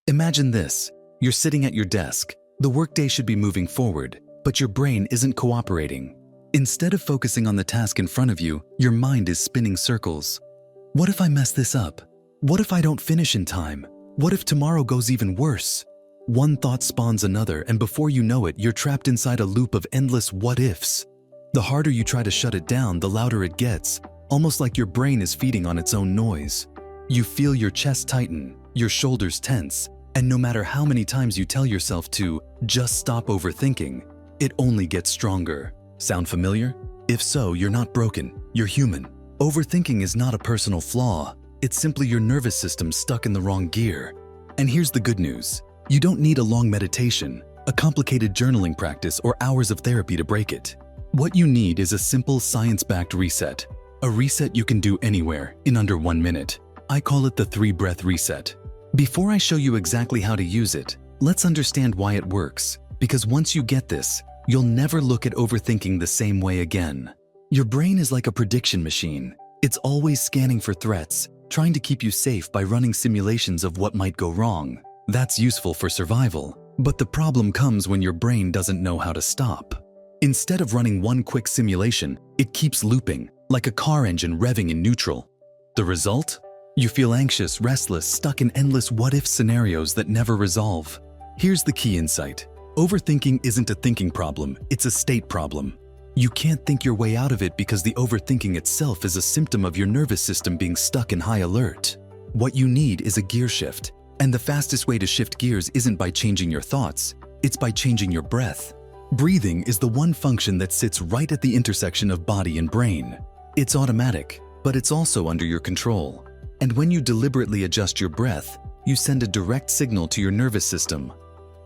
Imagine this. You're sitting at your desk. The workday should be moving forward, but your brain isn't cooperating. Instead of focusing on the task in front of you, your mind is spinning circles. What if I mess this up? What if I don't finish in time? What if tomorrow goes even worse? One thought spawns another, and before you know it, you're trapped inside a loop of endless what-ifs. The harder you try to shut it down, the louder it gets, almost like your brain is feeding on its own noise. You feel your chest tighten, your shoulders tense, and no matter how many times you tell yourself to just stop overthinking, it only gets stronger. Sound familiar? If so, you're not broken, you're human. Overthinking is not a personal flaw, it's simply your nervous system stuck in the wrong gear. And here's the good news. You don't need a long meditation, a complicated journaling practice, or hours of therapy to break it. What you need is a simple science-backed reset. A reset you can do anywhere, in under 1 minute. I call it the 3-breath reset. Before I show you exactly how to use it, let's understand why it works. Because once you get this, you'll never look at overthinking the same way again. Your brain is like a prediction machine. It's always scanning for threats, trying to keep you safe by running simulations of what might go wrong. That's useful for survival, but the problem comes when your brain doesn't know how to stop. Instead of running one quick simulation, it keeps looping, like a car engine revving in neutral. The result? You feel anxious, restless, stuck in endless what-if scenarios that never resolve. Here's the key insight. Overthinking isn't a thinking problem, it's a state problem. You can't think your way out of it because the overthinking itself is a symptom of your nervous system being stuck in high alert. What you need is a gear shift, and the fastest way to shift gears isn't by changing your thoughts, it's by changing your breath. Breathing is the one function that sits right at the intersection of body and brain. It's automatic, but it's also under your control. And when you deliberately adjust your breath, you send a direct signal to your nervous system.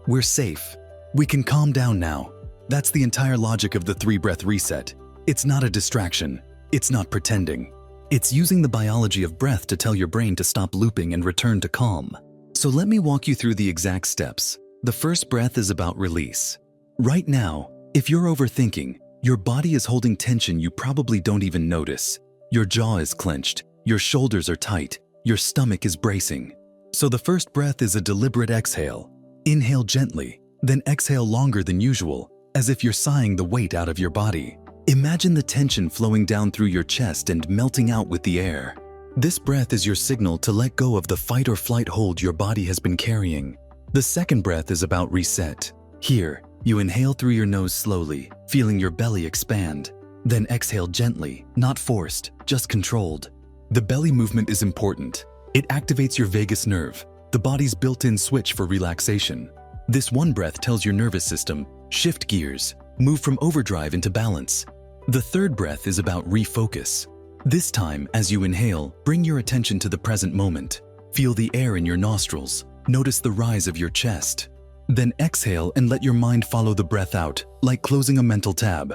We're safe. We can calm down now. That's the entire logic of the 3-breath reset. It's not a distraction. It's not pretending. It's using the biology of breath to tell your brain to stop looping and return to calm. So let me walk you through the exact steps. The first breath is about release. Right now, if you're overthinking, your body is holding tension you probably don't even notice. Your jaw is clenched. Your shoulders are tight, your stomach is bracing. So the first breath is a deliberate exhale. Inhale gently, then exhale longer than usual, as if you're sighing the weight out of your body. Imagine the tension flowing down through your chest and melting out with the air. This breath is your signal to let go of the fight or flight hold your body has been carrying. The second breath is about reset. Here, you inhale through your nose slowly, feeling your belly expand. Then exhale gently, not forced, just controlled. The belly movement is important. It activates your vagus nerve, the body's built-in switch for relaxation. This one breath tells your nervous system, shift gears, move from overdrive into balance. The third breath is about refocus. This time, as you inhale, bring your attention to the present moment. Feel the air in your nostrils. Notice the rise of your chest. Then exhale and let your mind follow the breath out, like closing a mental tab.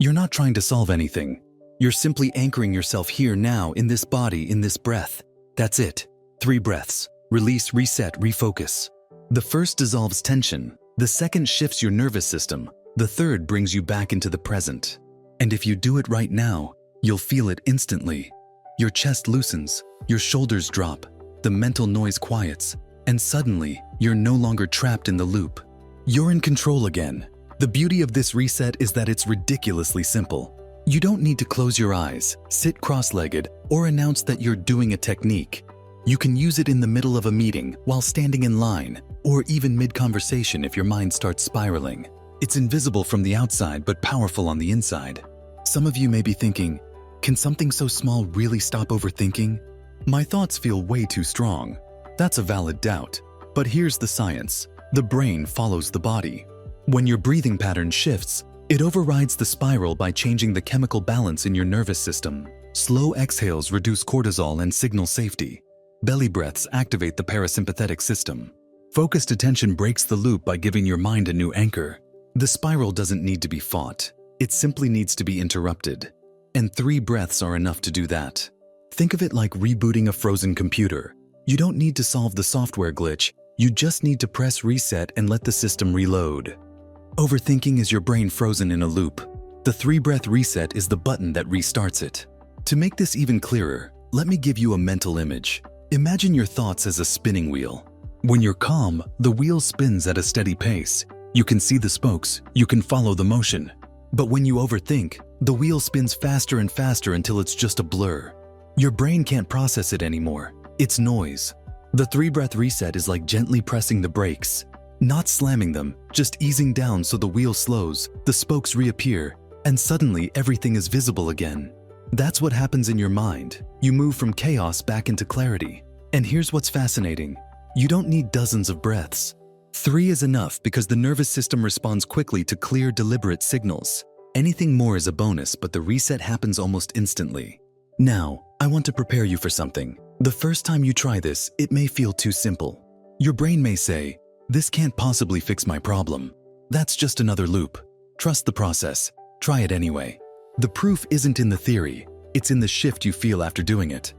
You're not trying to solve anything. You're simply anchoring yourself here now in this body, in this breath. That's it. 3 breaths. Release, reset, refocus. The first dissolves tension. The second shifts your nervous system. The third brings you back into the present. And if you do it right now, you'll feel it instantly. Your chest loosens, your shoulders drop, the mental noise quiets, and suddenly, you're no longer trapped in the loop. You're in control again. The beauty of this reset is that it's ridiculously simple. You don't need to close your eyes, sit cross-legged, or announce that you're doing a technique. You can use it in the middle of a meeting, while standing in line, or even mid-conversation if your mind starts spiraling. It's invisible from the outside, but powerful on the inside. Some of you may be thinking, can something so small really stop overthinking? My thoughts feel way too strong. That's a valid doubt. But here's the science. The brain follows the body. When your breathing pattern shifts, it overrides the spiral by changing the chemical balance in your nervous system. Slow exhales reduce cortisol and signal safety. Belly breaths activate the parasympathetic system. Focused attention breaks the loop by giving your mind a new anchor. The spiral doesn't need to be fought. It simply needs to be interrupted. And 3 breaths are enough to do that. Think of it like rebooting a frozen computer. You don't need to solve the software glitch. You just need to press reset and let the system reload. Overthinking is your brain frozen in a loop. The 3-breath reset is the button that restarts it. To make this even clearer, let me give you a mental image. Imagine your thoughts as a spinning wheel. When you're calm, the wheel spins at a steady pace. You can see the spokes, you can follow the motion. But when you overthink, the wheel spins faster and faster until it's just a blur. Your brain can't process it anymore. It's noise. The 3-breath reset is like gently pressing the brakes. Not slamming them, just easing down so the wheel slows, the spokes reappear, and suddenly everything is visible again. That's what happens in your mind. You move from chaos back into clarity. And here's what's fascinating. You don't need dozens of breaths. 3 is enough because the nervous system responds quickly to clear, deliberate signals. Anything more is a bonus, but the reset happens almost instantly. Now, I want to prepare you for something. The first time you try this, it may feel too simple. Your brain may say, "This can't possibly fix my problem. That's just another loop." Trust the process. Try it anyway. The proof isn't in the theory, it's in the shift you feel after doing it.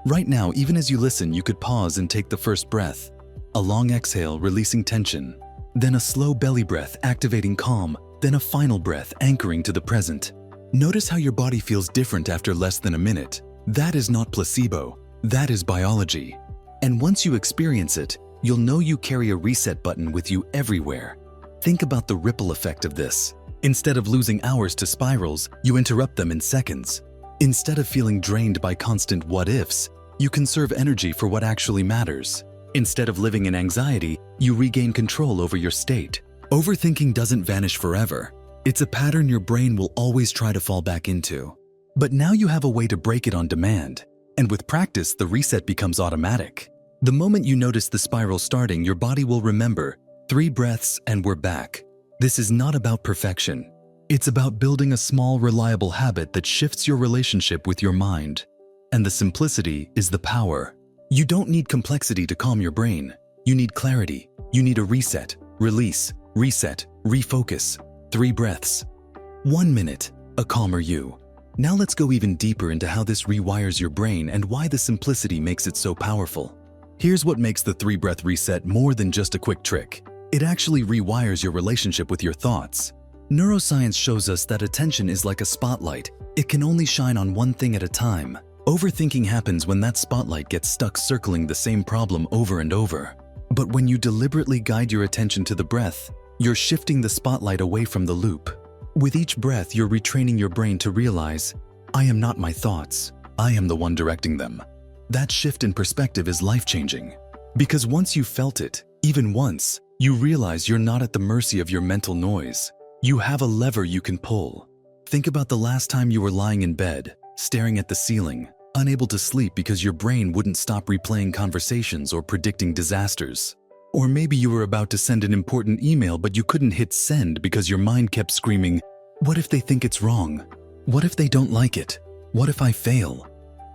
Right now, even as you listen, you could pause and take the first breath. A long exhale, releasing tension. Then a slow belly breath, activating calm. Then a final breath, anchoring to the present. Notice how your body feels different after less than a minute. That is not placebo. That is biology. And once you experience it, you'll know you carry a reset button with you everywhere. Think about the ripple effect of this. Instead of losing hours to spirals, you interrupt them in seconds. Instead of feeling drained by constant what-ifs, you conserve energy for what actually matters. Instead of living in anxiety, you regain control over your state. Overthinking doesn't vanish forever. It's a pattern your brain will always try to fall back into. But now you have a way to break it on demand. And with practice, the reset becomes automatic. The moment you notice the spiral starting, your body will remember, 3 breaths and we're back. This is not about perfection. It's about building a small, reliable habit that shifts your relationship with your mind. And the simplicity is the power. You don't need complexity to calm your brain. You need clarity. You need a reset, release, reset, refocus. 3 breaths. 1 minute, a calmer you. Now let's go even deeper into how this rewires your brain and why the simplicity makes it so powerful. Here's what makes the 3-breath reset more than just a quick trick. It actually rewires your relationship with your thoughts. Neuroscience shows us that attention is like a spotlight. It can only shine on one thing at a time. Overthinking happens when that spotlight gets stuck circling the same problem over and over. But when you deliberately guide your attention to the breath, you're shifting the spotlight away from the loop. With each breath, you're retraining your brain to realize, I am not my thoughts, I am the one directing them. That shift in perspective is life-changing. Because once you've felt it, even once, you realize you're not at the mercy of your mental noise. You have a lever you can pull. Think about the last time you were lying in bed, staring at the ceiling, unable to sleep because your brain wouldn't stop replaying conversations or predicting disasters. Or maybe you were about to send an important email but you couldn't hit send because your mind kept screaming, what if they think it's wrong? What if they don't like it? What if I fail?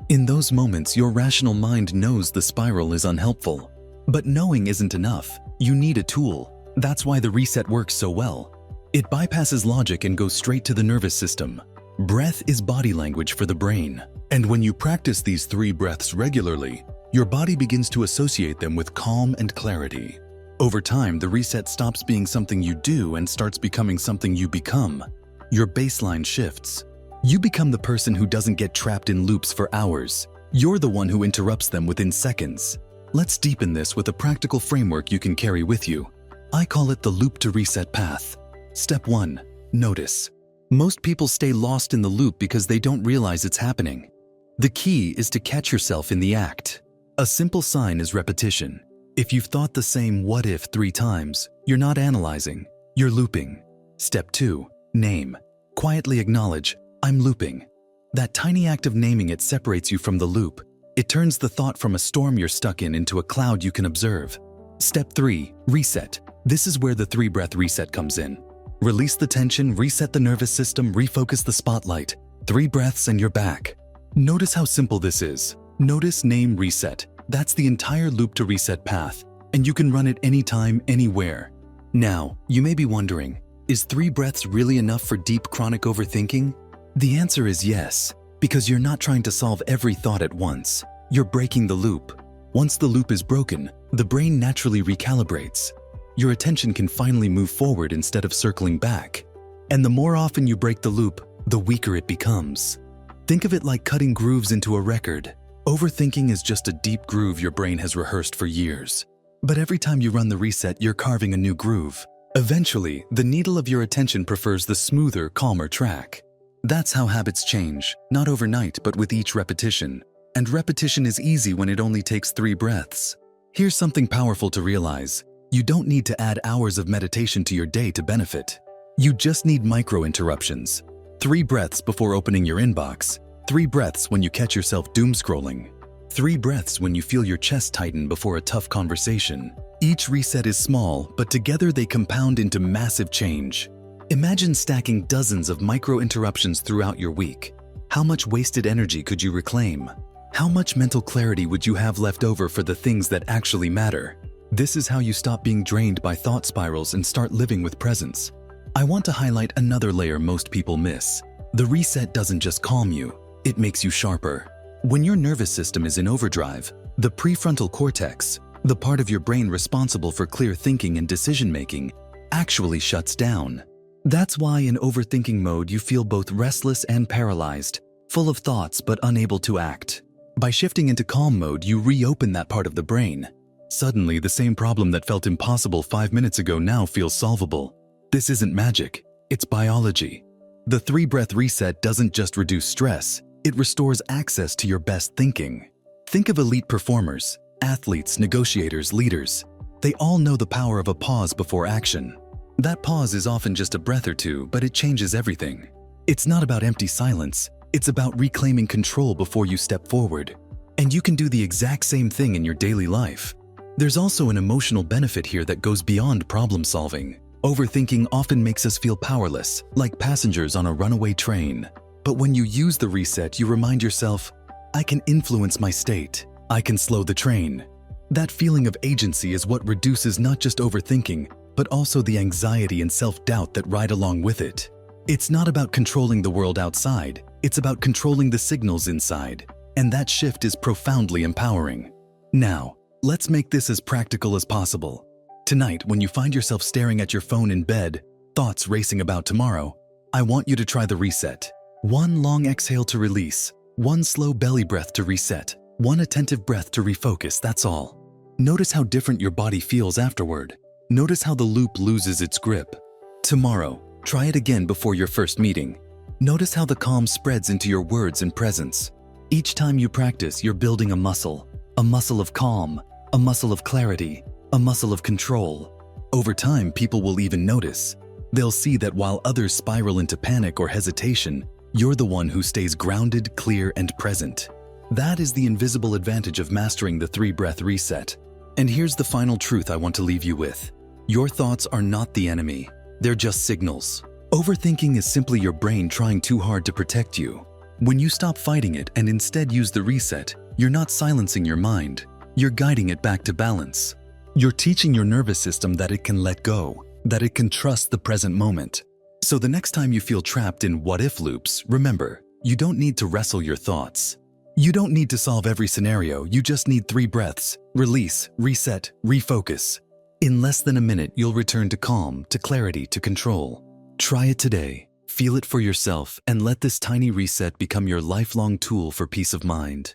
In those moments, your rational mind knows the spiral is unhelpful. But knowing isn't enough. You need a tool. That's why the reset works so well. It bypasses logic and goes straight to the nervous system. Breath is body language for the brain. And when you practice these 3 breaths regularly, your body begins to associate them with calm and clarity. Over time, the reset stops being something you do and starts becoming something you become. Your baseline shifts. You become the person who doesn't get trapped in loops for hours. You're the one who interrupts them within seconds. Let's deepen this with a practical framework you can carry with you. I call it the loop to reset path. Step 1. Notice. Most people stay lost in the loop because they don't realize it's happening. The key is to catch yourself in the act. A simple sign is repetition. If you've thought the same what if 3 times, you're not analyzing, you're looping. Step 2. Name. Quietly acknowledge, I'm looping. That tiny act of naming it separates you from the loop. It turns the thought from a storm you're stuck in into a cloud you can observe. Step 3. Reset. This is where the 3-breath reset comes in. Release the tension, reset the nervous system, refocus the spotlight. 3 breaths and you're back. Notice how simple this is. Notice, name, reset. That's the entire loop to reset path, and you can run it anytime, anywhere. Now, you may be wondering, is 3 breaths really enough for deep chronic overthinking? The answer is yes, because you're not trying to solve every thought at once. You're breaking the loop. Once the loop is broken, the brain naturally recalibrates. Your attention can finally move forward instead of circling back. And the more often you break the loop, the weaker it becomes. Think of it like cutting grooves into a record. Overthinking is just a deep groove your brain has rehearsed for years. But every time you run the reset, you're carving a new groove. Eventually, the needle of your attention prefers the smoother, calmer track. That's how habits change, not overnight, but with each repetition. And repetition is easy when it only takes 3 breaths. Here's something powerful to realize. You don't need to add hours of meditation to your day to benefit. You just need micro-interruptions. 3 breaths before opening your inbox. 3 breaths when you catch yourself doom scrolling. 3 breaths when you feel your chest tighten before a tough conversation. Each reset is small, but together they compound into massive change. Imagine stacking dozens of micro-interruptions throughout your week. How much wasted energy could you reclaim? How much mental clarity would you have left over for the things that actually matter? This is how you stop being drained by thought spirals and start living with presence. I want to highlight another layer most people miss. The reset doesn't just calm you, it makes you sharper. When your nervous system is in overdrive, the prefrontal cortex, the part of your brain responsible for clear thinking and decision-making, actually shuts down. That's why in overthinking mode you feel both restless and paralyzed, full of thoughts but unable to act. By shifting into calm mode, you reopen that part of the brain. Suddenly, the same problem that felt impossible 5 minutes ago now feels solvable. This isn't magic, it's biology. The 3-breath reset doesn't just reduce stress, it restores access to your best thinking. Think of elite performers, athletes, negotiators, leaders. They all know the power of a pause before action. That pause is often just a breath or two, but it changes everything. It's not about empty silence, it's about reclaiming control before you step forward. And you can do the exact same thing in your daily life. There's also an emotional benefit here that goes beyond problem solving. Overthinking often makes us feel powerless, like passengers on a runaway train. But when you use the reset, you remind yourself, I can influence my state. I can slow the train. That feeling of agency is what reduces not just overthinking, but also the anxiety and self-doubt that ride along with it. It's not about controlling the world outside, it's about controlling the signals inside. And that shift is profoundly empowering. Now, let's make this as practical as possible. Tonight, when you find yourself staring at your phone in bed, thoughts racing about tomorrow, I want you to try the reset. 1 long exhale to release, 1 slow belly breath to reset, 1 attentive breath to refocus, that's all. Notice how different your body feels afterward. Notice how the loop loses its grip. Tomorrow, try it again before your first meeting. Notice how the calm spreads into your words and presence. Each time you practice, you're building a muscle of calm, a muscle of clarity, a muscle of control. Over time, people will even notice. They'll see that while others spiral into panic or hesitation, you're the one who stays grounded, clear, and present. That is the invisible advantage of mastering the 3-breath reset. And here's the final truth I want to leave you with. Your thoughts are not the enemy. They're just signals. Overthinking is simply your brain trying too hard to protect you. When you stop fighting it and instead use the reset, you're not silencing your mind. You're guiding it back to balance. You're teaching your nervous system that it can let go, that it can trust the present moment. So the next time you feel trapped in what-if loops, remember, you don't need to wrestle your thoughts. You don't need to solve every scenario, you just need 3 breaths. Release, reset, refocus. In less than a minute, you'll return to calm, to clarity, to control. Try it today, feel it for yourself, and let this tiny reset become your lifelong tool for peace of mind.